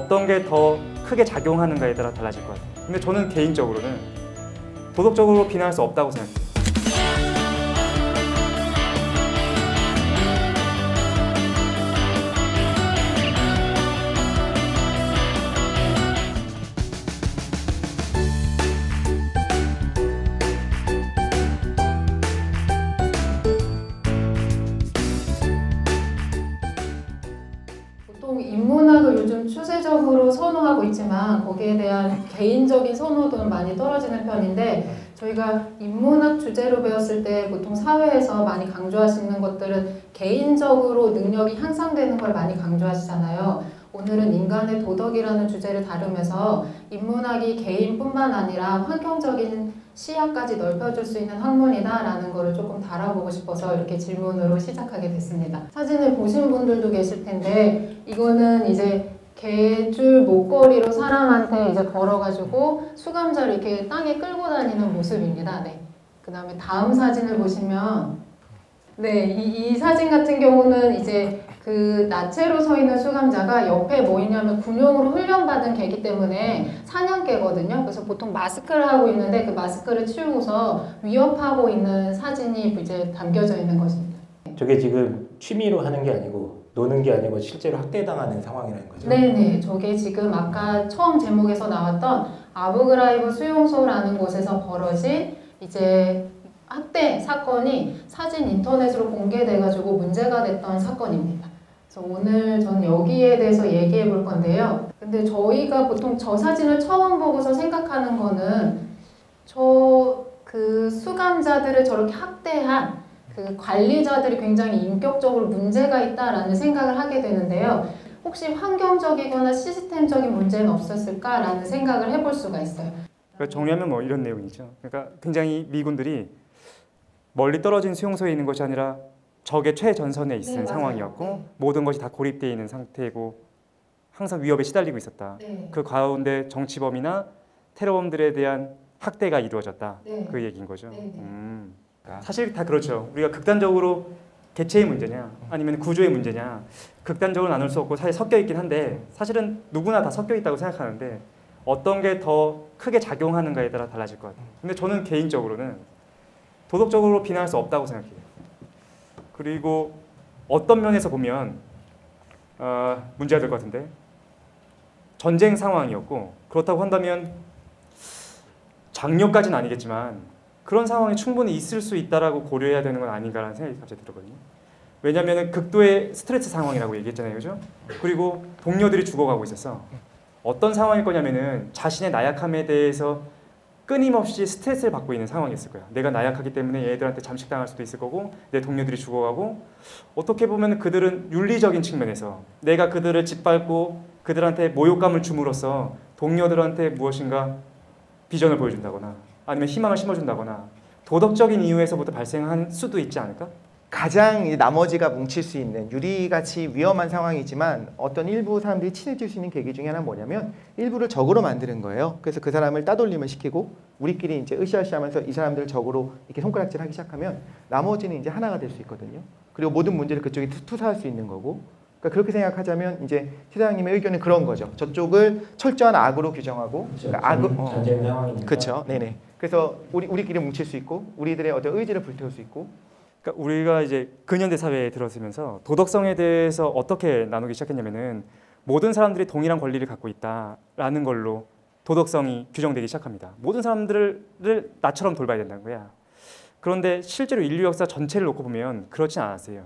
어떤 게 더 크게 작용하는가에 따라 달라질 것 같아요. 근데 저는 개인적으로는 도덕적으로 비난할 수 없다고 생각해요. 보통 인문학을 요즘 추세적으로 선호하고 있지만 거기에 대한 개인적인 선호도는 많이 떨어지는 편인데, 저희가 인문학 주제로 배웠을 때 보통 사회에서 많이 강조하시는 것들은 개인적으로 능력이 향상되는 걸 많이 강조하시잖아요. 오늘은 인간의 도덕이라는 주제를 다루면서 인문학이 개인뿐만 아니라 환경적인 시야까지 넓혀줄 수 있는 학문이다라는 거를 조금 다뤄보고 싶어서 이렇게 질문으로 시작하게 됐습니다. 사진을 보신 분들도 계실 텐데, 이거는 이제 개줄 목걸이로 사람한테 이제 걸어가지고 수감자를 이렇게 땅에 끌고 다니는 모습입니다. 네. 그 다음에 다음 사진을 보시면, 네, 이 사진 같은 경우는 이제 그 나체로 서 있는 수감자가 옆에 뭐 있냐면 군용으로 훈련받은 개이기 때문에 사냥개거든요. 그래서 보통 마스크를 하고 있는데 그 마스크를 치우고서 위협하고 있는 사진이 이제 담겨져 있는 것입니다. 저게 지금 취미로 하는 게 아니고 노는 게 아니고 실제로 학대당하는 상황이라는 거죠? 네네. 저게 지금 아까 처음 제목에서 나왔던 아부그라이브 수용소라는 곳에서 벌어진 이제 학대 사건이 사진 인터넷으로 공개돼가지고 문제가 됐던 사건입니다. 그래서 오늘 전 여기에 대해서 얘기해 볼 건데요. 근데 저희가 보통 저 사진을 처음 보고서 생각하는 거는 그 수감자들을 저렇게 학대한 그 관리자들이 굉장히 인격적으로 문제가 있다라는 생각을 하게 되는데요. 혹시 환경적이거나 시스템적인 문제는 없었을까라는 생각을 해볼 수가 있어요. 그러니까 정리하면 뭐 이런 내용이죠. 그러니까 굉장히 미군들이 멀리 떨어진 수용소에 있는 것이 아니라 적의 최전선에 있는 네, 상황이었고, 네. 모든 것이 다 고립되어 있는 상태고 항상 위협에 시달리고 있었다. 네. 그 가운데 정치범이나 테러범들에 대한 학대가 이루어졌다. 네. 그 얘기인 거죠. 네, 네. 사실 다 그렇죠. 우리가 극단적으로 개체의 문제냐 아니면 구조의 문제냐, 극단적으로 나눌 수 없고 사실 섞여 있긴 한데, 사실은 누구나 다 섞여 있다고 생각하는데 어떤 게 더 크게 작용하는가에 따라 달라질 것 같아요. 근데 저는 개인적으로는 도덕적으로 비난할 수 없다고 생각해요. 그리고 어떤 면에서 보면 문제가 될 것 같은데, 전쟁 상황이었고 그렇다고 한다면 장려까지는 아니겠지만 그런 상황이 충분히 있을 수 있다라고 고려해야 되는 건 아닌가라는 생각이 갑자기 들었거든요. 왜냐하면 극도의 스트레스 상황이라고 얘기했잖아요, 그죠? 그리고 동료들이 죽어가고 있어서 어떤 상황일 거냐면은 자신의 나약함에 대해서 끊임없이 스트레스를 받고 있는 상황이었을 거야. 내가 나약하기 때문에 얘들한테 잠식당할 수도 있을 거고, 내 동료들이 죽어가고, 어떻게 보면 그들은 윤리적인 측면에서 내가 그들을 짓밟고 그들한테 모욕감을 줌으로써 동료들한테 무엇인가 비전을 보여준다거나 아니면 희망을 심어준다거나 도덕적인 이유에서부터 발생할 수도 있지 않을까? 가장 나머지가 뭉칠 수 있는 유리같이 위험한 상황이지만 어떤 일부 사람들이 친해질 수 있는 계기 중에 하나는 뭐냐면 일부를 적으로 만드는 거예요. 그래서 그 사람을 따돌림을 시키고 우리끼리 이제 으쌰으쌰하면서 이 사람들을 적으로 이렇게 손가락질하기 시작하면 나머지는 이제 하나가 될 수 있거든요. 그리고 모든 문제를 그쪽이 투사할 수 있는 거고. 그러니까 그렇게 생각하자면 이제 시장님의 의견은 그런 거죠. 저쪽을 철저한 악으로 규정하고, 그렇죠. 그러니까 전쟁 상황이니까. 그렇죠. 네네. 그래서 우리끼리 뭉칠 수 있고 우리들의 어떤 의지를 불태울 수 있고. 그러니까 우리가 이제 근현대 사회에 들어서면서 도덕성에 대해서 어떻게 나누기 시작했냐면은 모든 사람들이 동일한 권리를 갖고 있다라는 걸로 도덕성이 규정되기 시작합니다. 모든 사람들을 나처럼 돌봐야 된다는 거야. 그런데 실제로 인류 역사 전체를 놓고 보면 그렇진 않았어요.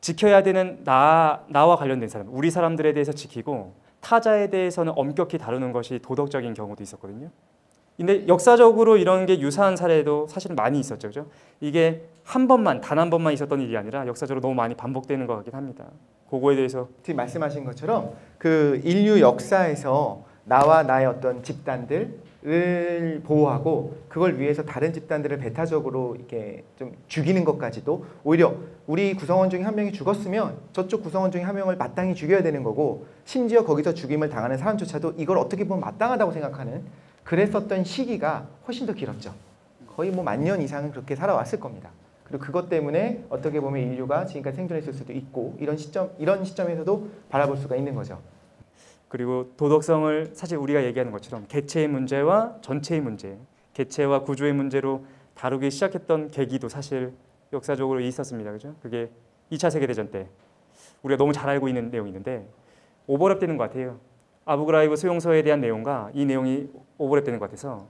지켜야 되는 나와 관련된 사람, 우리 사람들에 대해서 지키고 타자에 대해서는 엄격히 다루는 것이 도덕적인 경우도 있었거든요. 근데 역사적으로 이런 게 유사한 사례도 사실은 많이 있었죠, 그죠? 이게 한 번만, 단 한 번만 있었던 일이 아니라 역사적으로 너무 많이 반복되는 것 같긴 합니다. 그거에 대해서 지금 말씀하신 것처럼 그 인류 역사에서 나와 나의 어떤 집단들을 보호하고 그걸 위해서 다른 집단들을 배타적으로 이렇게 좀 죽이는 것까지도, 오히려 우리 구성원 중에 한 명이 죽었으면 저쪽 구성원 중에 한 명을 마땅히 죽여야 되는 거고, 심지어 거기서 죽임을 당하는 사람조차도 이걸 어떻게 보면 마땅하다고 생각하는, 그랬었던 시기가 훨씬 더 길었죠. 거의 뭐 10,000년 이상은 그렇게 살아왔을 겁니다. 그리고 그것 때문에 어떻게 보면 인류가 지금까지 생존했을 수도 있고, 이런 시점에서도 바라볼 수가 있는 거죠. 그리고 도덕성을 사실 우리가 얘기하는 것처럼 개체의 문제와 전체의 문제, 개체와 구조의 문제로 다루기 시작했던 계기도 사실 역사적으로 있었습니다. 그죠? 그게 2차 세계대전 때 우리가 너무 잘 알고 있는 내용이 있는데 오버랩되는 것 같아요. 아부그라이브 수용소에 대한 내용과 이 내용이 오버랩되는 것 같아서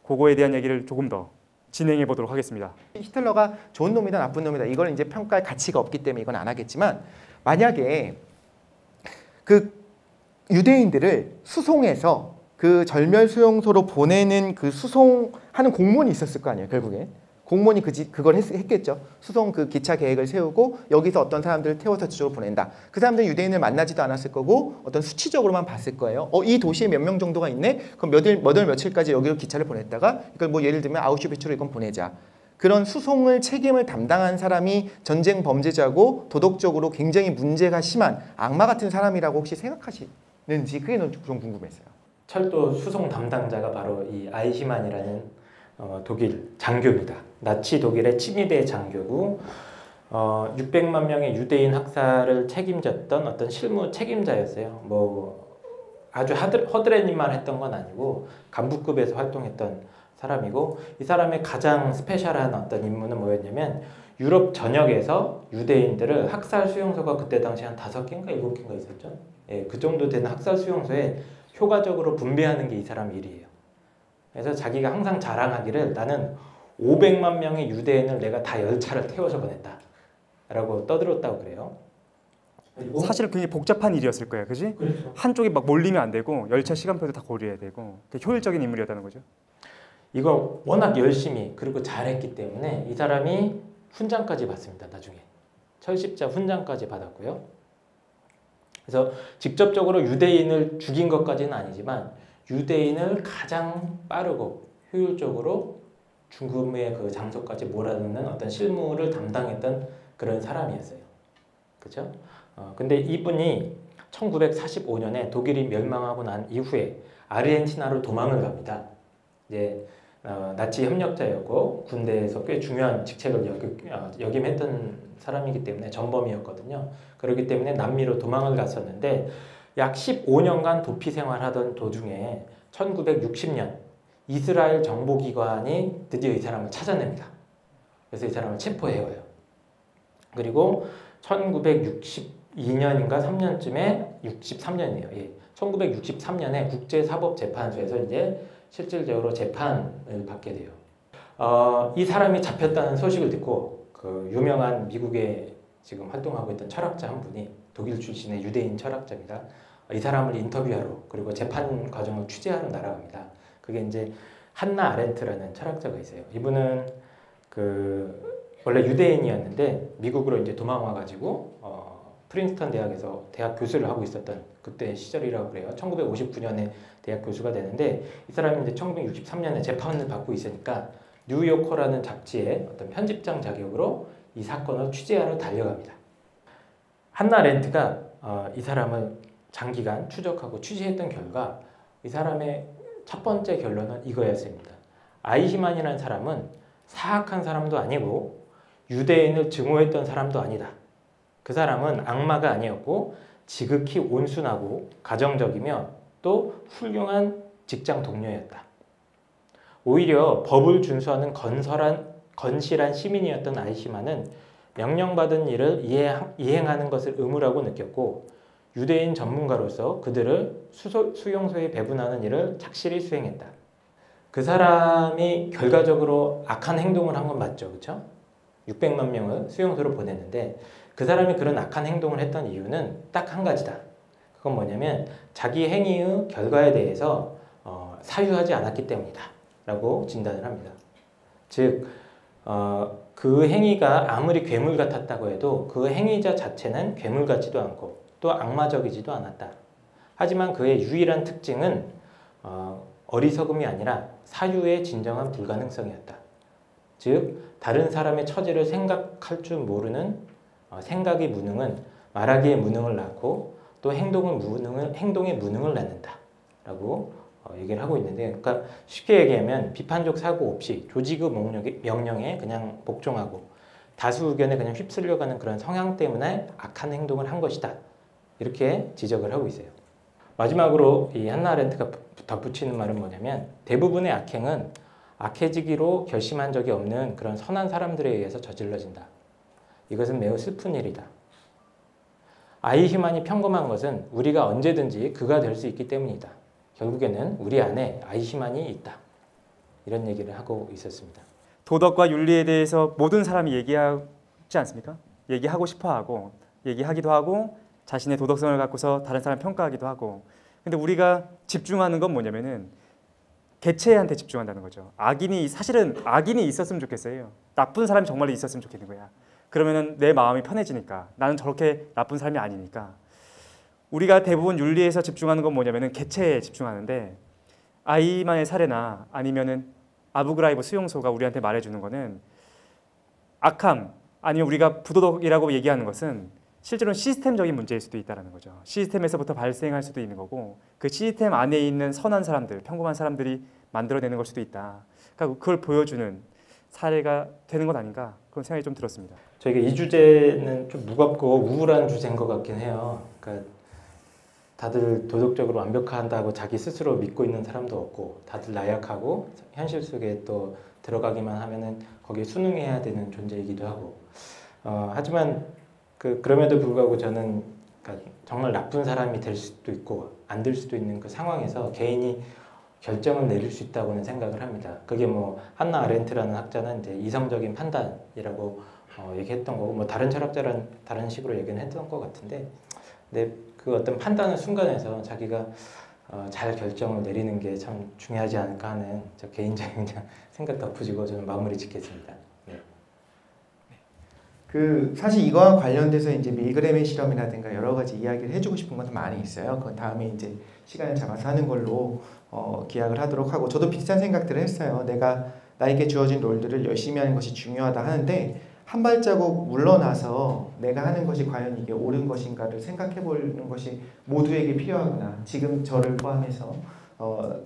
그거에 대한 얘기를 조금 더 진행해 보도록 하겠습니다. 히틀러가 좋은 놈이다 나쁜 놈이다 이걸 이제 평가할 가치가 없기 때문에 이건 안 하겠지만 만약에 그 유대인들을 수송해서 그 절멸 수용소로 보내는 그 수송하는 공무원이 있었을 거 아니에요. 결국에 공무원이 그걸 했겠죠. 수송 그 기차 계획을 세우고 여기서 어떤 사람들을 태워서 저쪽으로 보낸다. 그 사람들은 유대인을 만나지도 않았을 거고 어떤 수치적으로만 봤을 거예요. 이 도시에 몇 명 정도가 있네. 그럼 몇 월 며칠까지 여기로 기차를 보냈다가 이걸 뭐 예를 들면 아우슈비츠로 이건 보내자. 그런 수송을 책임을 담당한 사람이 전쟁 범죄자고 도덕적으로 굉장히 문제가 심한 악마 같은 사람이라고 혹시 생각하시는지 그게 좀 궁금했어요. 철도 수송 담당자가 바로 이 아이히만이라는 독일 장교입니다. 나치 독일의 친위대 장교고 600만 명의 유대인 학살을 책임졌던 어떤 실무 책임자였어요. 뭐 아주 허드렛 일만 했던 건 아니고 간부급에서 활동했던 사람이고 이 사람의 가장 스페셜한 어떤 임무는 뭐였냐면 유럽 전역에서 유대인들을 학살 수용소가 그때 당시 한 5개인가 7개인가 있었죠. 예, 그 정도 되는 학살 수용소에 효과적으로 분배하는 게 이 사람 일이에요. 그래서 자기가 항상 자랑하기를 나는 500만 명의 유대인을 내가 다 열차를 태워서 보냈다 라고 떠들었다고 그래요. 사실 굉장히 복잡한 일이었을 거예요. 그지? 그렇죠. 한쪽이 막 몰리면 안 되고 열차 시간표도 다 고려해야 되고 되게 효율적인 인물이었다는 거죠. 이거 워낙 열심히 그리고 잘했기 때문에 이 사람이 훈장까지 받습니다. 나중에 철십자 훈장까지 받았고요. 그래서 직접적으로 유대인을 죽인 것까지는 아니지만 유대인을 가장 빠르고 효율적으로 죽음의 그 장소까지 몰아넣는 어떤 실무를 담당했던 그런 사람이었어요. 그렇죠? 근데 이분이 1945년에 독일이 멸망하고 난 이후에 아르헨티나로 도망을 갑니다. 이제 나치 협력자였고 군대에서 꽤 중요한 직책을 역임했던 사람이기 때문에 전범이었거든요. 그렇기 때문에 남미로 도망을 갔었는데 약 15년간 도피 생활하던 도중에 1960년 이스라엘 정보기관이 드디어 이 사람을 찾아냅니다. 그래서 이 사람을 체포해요. 그리고 1962년인가 3년쯤에 63년이에요. 예. 1963년에 국제사법재판소에서 이제 실질적으로 재판을 받게 돼요. 이 사람이 잡혔다는 소식을 듣고 그 유명한 미국에 지금 활동하고 있던 철학자 한 분이 독일 출신의 유대인 철학자입니다. 이 사람을 인터뷰하러 그리고 재판 과정을 취재하러 날아갑니다. 그게 이제 한나 아렌트라는 철학자가 있어요. 이분은 원래 유대인이었는데 미국으로 이제 도망와가지고 프린스턴 대학에서 대학 교수를 하고 있었던 그때 시절이라고 그래요. 1959년에 대학 교수가 되는데 이 사람이 이제 1963년에 재판을 받고 있으니까 뉴요커라는 잡지의 어떤 편집장 자격으로 이 사건을 취재하러 달려갑니다. 한나 아렌트가 이 사람을 장기간 추적하고 취재했던 결과 이 사람의 첫 번째 결론은 이거였습니다. 아이히만이라는 사람은 사악한 사람도 아니고 유대인을 증오했던 사람도 아니다. 그 사람은 악마가 아니었고 지극히 온순하고 가정적이며 또 훌륭한 직장 동료였다. 오히려 법을 준수하는 건실한 시민이었던 아이히만은 명령받은 일을 이행하는 것을 의무라고 느꼈고 유대인 전문가로서 그들을 수용소에 배분하는 일을 착실히 수행했다. 그 사람이 결과적으로 악한 행동을 한 건 맞죠. 그렇죠? 600만 명을 수용소로 보냈는데 그 사람이 그런 악한 행동을 했던 이유는 딱 한 가지다. 그건 뭐냐면 자기 행위의 결과에 대해서 사유하지 않았기 때문이다 라고 진단을 합니다. 즉 그 행위가 아무리 괴물 같았다고 해도 그 행위자 자체는 괴물 같지도 않고 또 악마적이지도 않았다. 하지만 그의 유일한 특징은 어리석음이 아니라 사유의 진정한 불가능성이었다. 즉 다른 사람의 처지를 생각할 줄 모르는 생각의 무능은 말하기의 무능을 낳고 또 행동의 무능을 낳는다 라고 얘기를 하고 있는데, 그러니까 쉽게 얘기하면 비판적 사고 없이 조직의 명령에 그냥 복종하고 다수 의견에 그냥 휩쓸려가는 그런 성향 때문에 악한 행동을 한 것이다 이렇게 지적을 하고 있어요. 마지막으로 이 한나 아렌트가 덧붙이는 말은 뭐냐면 대부분의 악행은 악해지기로 결심한 적이 없는 그런 선한 사람들에 의해서 저질러진다. 이것은 매우 슬픈 일이다. 아이히만이 평범한 것은 우리가 언제든지 그가 될 수 있기 때문이다. 결국에는 우리 안에 아이히만이 있다. 이런 얘기를 하고 있었습니다. 도덕과 윤리에 대해서 모든 사람이 얘기하지 않습니까? 얘기하고 싶어하고 얘기하기도 하고 자신의 도덕성을 갖고서 다른 사람 평가하기도 하고. 근데 우리가 집중하는 건 뭐냐면은 개체한테 집중한다는 거죠. 사실은 악인이 있었으면 좋겠어요. 나쁜 사람이 정말로 있었으면 좋겠는 거야. 그러면은 내 마음이 편해지니까. 나는 저렇게 나쁜 사람이 아니니까. 우리가 대부분 윤리에서 집중하는 건 뭐냐면은 개체에 집중하는데 아이만의 사례나 아니면은 아부그라이브 수용소가 우리한테 말해주는 거는 악함 아니면 우리가 부도덕이라고 얘기하는 것은 실제로는 시스템적인 문제일 수도 있다는 거죠. 시스템에서부터 발생할 수도 있는 거고 그 시스템 안에 있는 선한 사람들, 평범한 사람들이 만들어내는 걸 수도 있다. 그러니까 그걸 보여주는 사례가 되는 것 아닌가 그런 생각이 좀 들었습니다. 저희가 이 주제는 좀 무겁고 우울한 주제인 것 같긴 해요. 그러니까 다들 도덕적으로 완벽하다고 자기 스스로 믿고 있는 사람도 없고 다들 나약하고 현실 속에 또 들어가기만 하면은 거기에 순응해야 되는 존재이기도 하고 하지만 그럼에도 불구하고 저는 그러니까 정말 나쁜 사람이 될 수도 있고 안 될 수도 있는 그 상황에서 개인이 결정을 내릴 수 있다고는 생각을 합니다. 그게 뭐 한나 아렌트라는 학자는 이제 이성적인 판단이라고 얘기했던 거고 뭐 다른 철학자는 다른 식으로 얘기는 했던 것 같은데 근데 그 어떤 판단의 순간에서 자기가 잘 결정을 내리는 게 참 중요하지 않을까 하는 저 개인적인 생각 덧붙이고 저는 마무리 짓겠습니다. 네. 사실 이거와 관련돼서 이제 밀그램의 실험이라든가 여러 가지 이야기를 해주고 싶은 것도 많이 있어요. 그 다음에 이제 시간을 잡아서 하는 걸로 기약을 하도록 하고 저도 비슷한 생각들을 했어요. 내가 나에게 주어진 롤들을 열심히 하는 것이 중요하다 하는데 한 발자국 물러나서 내가 하는 것이 과연 이게 옳은 것인가를 생각해 보는 것이 모두에게 필요하구나. 지금 저를 포함해서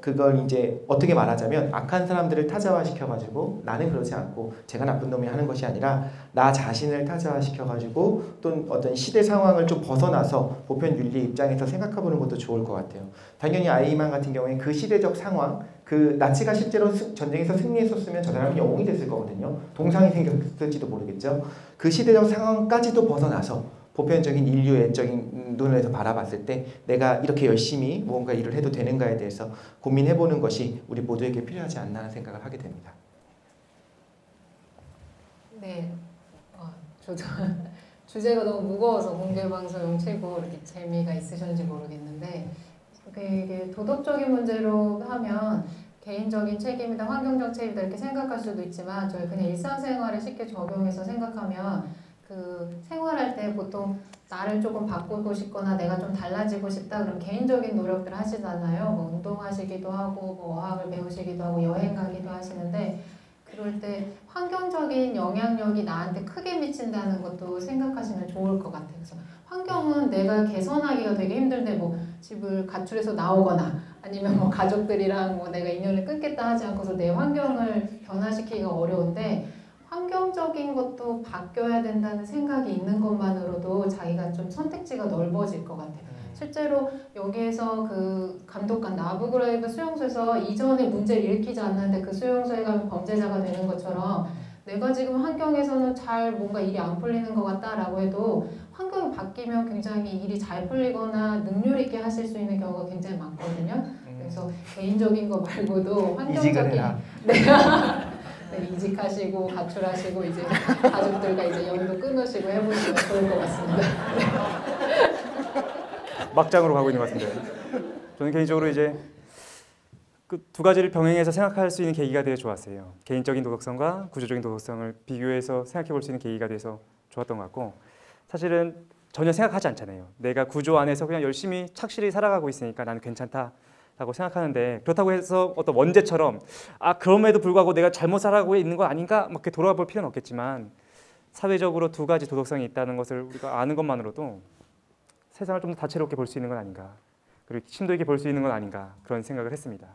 그걸 이제 어떻게 말하자면 악한 사람들을 타자화시켜가지고 나는 그러지 않고 제가 나쁜 놈이 하는 것이 아니라 나 자신을 타자화시켜가지고 또는 어떤 시대 상황을 좀 벗어나서 보편 윤리 입장에서 생각해보는 것도 좋을 것 같아요. 당연히 아이만 같은 경우에 그 시대적 상황 그 나치가 실제로 전쟁에서 승리했었으면 저 사람은 영웅이 됐을 거거든요. 동상이 생겼을지도 모르겠죠. 그 시대적 상황까지도 벗어나서 보편적인 인류의 애적인 눈에서 바라봤을 때 내가 이렇게 열심히 무언가 일을 해도 되는가에 대해서 고민해보는 것이 우리 모두에게 필요하지 않나 하는 생각을 하게 됩니다. 네, 저도 주제가 너무 무거워서 공개방송 최고 이렇게 재미가 있으셨는지 모르겠는데 이게 도덕적인 문제로 하면 개인적인 책임이다, 환경적 책임이다 이렇게 생각할 수도 있지만 저희 그냥 일상생활에 쉽게 적용해서 생각하면 그 생활할 때 보통 나를 조금 바꾸고 싶거나 내가 좀 달라지고 싶다 그럼 개인적인 노력들 하시잖아요. 뭐 운동하시기도 하고 뭐 어학을 배우시기도 하고 여행 가기도 하시는데 그럴 때 환경적인 영향력이 나한테 크게 미친다는 것도 생각하시면 좋을 것 같아요. 그래서 환경은 내가 개선하기가 되게 힘든데 뭐 집을 가출해서 나오거나 아니면 뭐 가족들이랑 뭐 내가 인연을 끊겠다 하지 않고서 내 환경을 변화시키기가 어려운데 환경적인 것도 바뀌어야 된다는 생각이 있는 것만으로도 자기가 좀 선택지가 넓어질 것 같아요. 실제로 여기에서 그 감독관 아부그라이브 수용소에서 이전에 문제를 일으키지 않는데 그 수용소에 가면 범죄자가 되는 것처럼 내가 지금 환경에서는 잘 뭔가 일이 안 풀리는 것 같다라고 해도 환경이 바뀌면 굉장히 일이 잘 풀리거나 능률 있게 하실 수 있는 경우가 굉장히 많거든요. 그래서 개인적인 거 말고도 환경적인 네, 이직하시고 가출하시고 이제 가족들과 이제 연도 끊으시고 해보시면 좋을 것 같습니다. 막장으로 가고 있는 것 같은데 저는 개인적으로 이제 그 두 가지를 병행해서 생각할 수 있는 계기가 되어 좋았어요. 개인적인 도덕성과 구조적인 도덕성을 비교해서 생각해 볼 수 있는 계기가 돼서 좋았던 것 같고 사실은 전혀 생각하지 않잖아요. 내가 구조 안에서 그냥 열심히 착실히 살아가고 있으니까 나는 괜찮다 라고 생각하는데 그렇다고 해서 어떤 원죄처럼 그럼에도 불구하고 내가 잘못 살아가고 있는 거 아닌가 막 이렇게 돌아볼 필요는 없겠지만 사회적으로 두 가지 도덕성이 있다는 것을 우리가 아는 것만으로도 세상을 좀 더 다채롭게 볼 수 있는 건 아닌가 그리고 심도 있게 볼 수 있는 건 아닌가 그런 생각을 했습니다.